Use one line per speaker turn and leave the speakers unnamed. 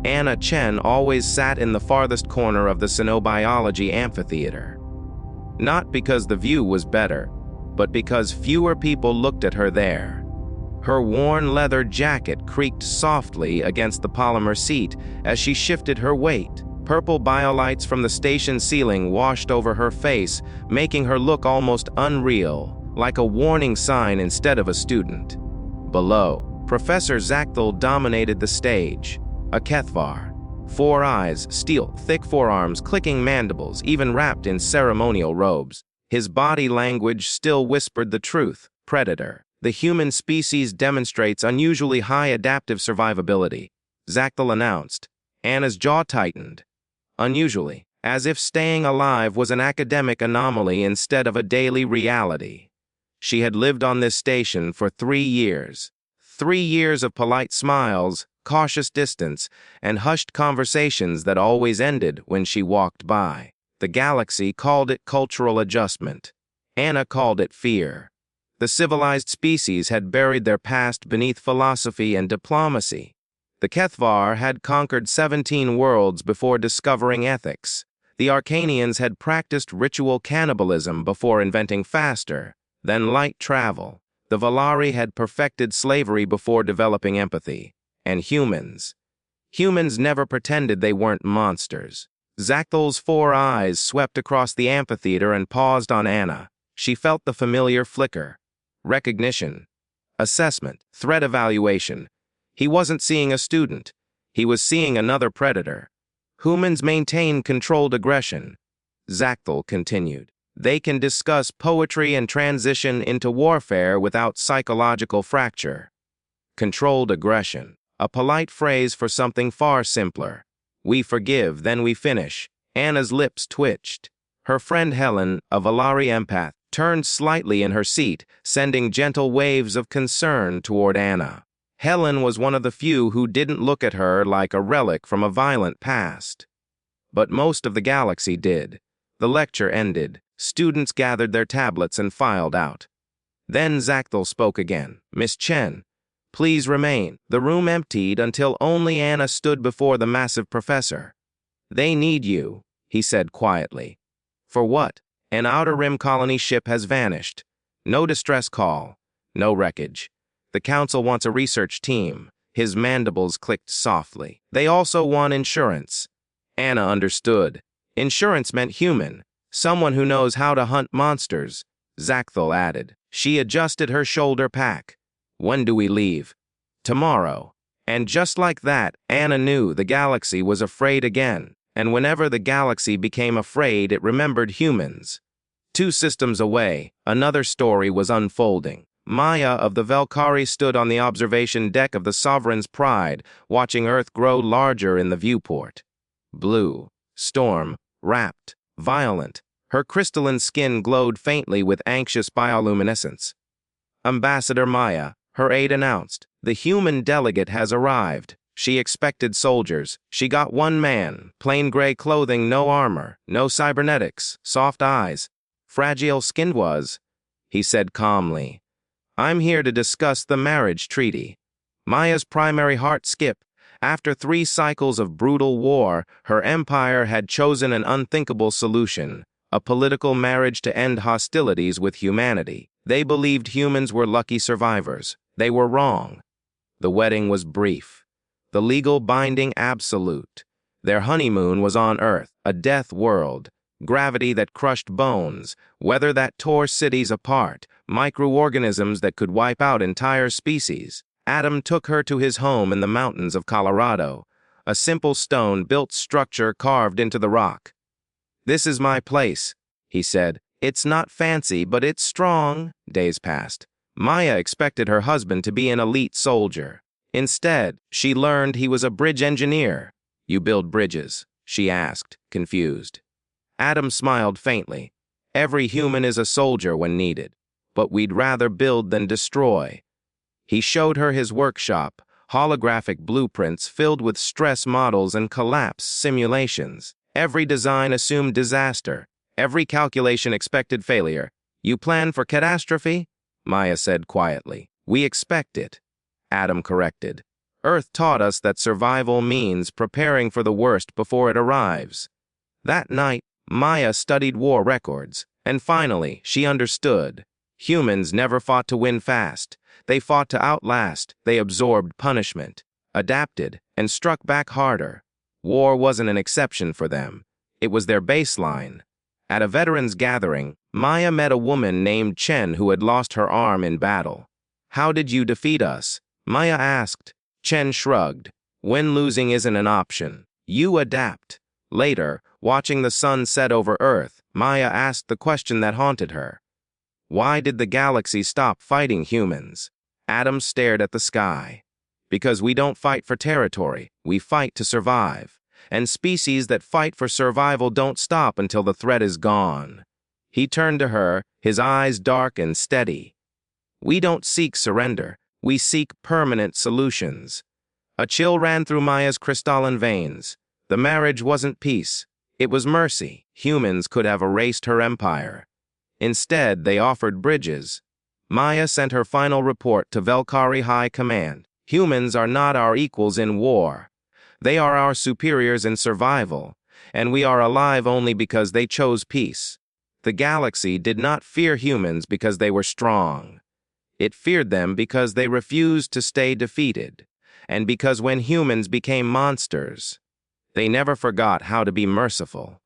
Anna Chen always sat in the farthest corner of the Sinobiology amphitheater. Not because the view was better, but because fewer people looked at her there. Her worn leather jacket creaked softly against the polymer seat as she shifted her weight. Purple biolights from the station ceiling washed over her face, making her look almost unreal, like a warning sign instead of a student. Below, Professor Zachthal dominated the stage. A Kethvar. 4 eyes, steel, thick forearms, clicking mandibles, even wrapped in ceremonial robes. His body language still whispered the truth. Predator. The human species demonstrates unusually high adaptive survivability, Zachthal announced. Anna's jaw tightened. Unusually, as if staying alive was an academic anomaly instead of a daily reality. She had lived on this station for 3 years. 3 years of polite smiles, cautious distance, and hushed conversations that always ended when she walked by. The galaxy called it cultural adjustment. Anna called it fear. The civilized species had buried their past beneath philosophy and diplomacy. The Kethvar had conquered 17 worlds before discovering ethics. The Arcanians had practiced ritual cannibalism before inventing faster than light travel. The Valari had perfected slavery before developing empathy. And humans never pretended they weren't monsters. Zachthal's 4 eyes swept across the amphitheater and paused on Anna. She felt the familiar flicker. Recognition. Assessment. Threat evaluation. He wasn't seeing a student. He was seeing another predator. Humans maintain controlled aggression. Zachthal continued. They can discuss poetry and transition into warfare without psychological fracture. Controlled aggression. A polite phrase for something far simpler. We forgive, then we finish. Anna's lips twitched. Her friend Helen, a Valari empath, turned slightly in her seat, sending gentle waves of concern toward Anna. Helen was one of the few who didn't look at her like a relic from a violent past. But most of the galaxy did. The lecture ended. Students gathered their tablets and filed out. Then Zachthal spoke again. Miss Chen, please remain. The room emptied until only Anna stood before the massive professor. They need you, he said quietly. For what? An Outer Rim colony ship has vanished. No distress call. No wreckage. The council wants a research team. His mandibles clicked softly. They also want insurance. Anna understood. Insurance meant human. Someone who knows how to hunt monsters. Zachthal added. She adjusted her shoulder pack. When do we leave? Tomorrow. And just like that, Anna knew the galaxy was afraid again. And whenever the galaxy became afraid, it remembered humans. 2 systems away, another story was unfolding. Maya of the Velkari stood on the observation deck of the Sovereign's Pride, watching Earth grow larger in the viewport. Blue, storm, wrapped, violent. Her crystalline skin glowed faintly with anxious bioluminescence. Ambassador Maya, her aide announced, the human delegate has arrived. She expected soldiers. She got 1 man, plain gray clothing, no armor, no cybernetics, soft eyes. Fragile skinned was, he said calmly. I'm here to discuss the marriage treaty. Maya's primary heart skipped. After 3 cycles of brutal war, her empire had chosen an unthinkable solution, a political marriage to end hostilities with humanity. They believed humans were lucky survivors. They were wrong. The wedding was brief. The legal binding absolute. Their honeymoon was on Earth, a death world, gravity that crushed bones, weather that tore cities apart, microorganisms that could wipe out entire species. Adam took her to his home in the mountains of Colorado, a simple stone-built structure carved into the rock. This is my place, he said. It's not fancy, but it's strong. Days passed. Maya expected her husband to be an elite soldier. Instead, she learned he was a bridge engineer. You build bridges, she asked, confused. Adam smiled faintly. Every human is a soldier when needed, but we'd rather build than destroy. He showed her his workshop, holographic blueprints filled with stress models and collapse simulations. Every design assumed disaster. Every calculation expected failure. You plan for catastrophe? Maya said quietly. We expect it. Adam corrected. Earth taught us that survival means preparing for the worst before it arrives. That night, Maya studied war records, and finally, she understood. Humans never fought to win fast. They fought to outlast. They absorbed punishment, adapted, and struck back harder. War wasn't an exception for them. It was their baseline. At a veterans gathering, Maya met a woman named Chen who had lost her arm in battle. "How did you defeat us?" Maya asked. Chen shrugged. "When losing isn't an option. You adapt." Later, watching the sun set over Earth, Maya asked the question that haunted her. Why did the galaxy stop fighting humans? Adam stared at the sky. Because we don't fight for territory, we fight to survive. And species that fight for survival don't stop until the threat is gone. He turned to her, his eyes dark and steady. We don't seek surrender, we seek permanent solutions. A chill ran through Maya's crystalline veins. The marriage wasn't peace, it was mercy. Humans could have erased her empire. Instead, they offered bridges. Maya sent her final report to Velkari High Command. Humans are not our equals in war. They are our superiors in survival, and we are alive only because they chose peace. The galaxy did not fear humans because they were strong. It feared them because they refused to stay defeated, and because when humans became monsters, they never forgot how to be merciful.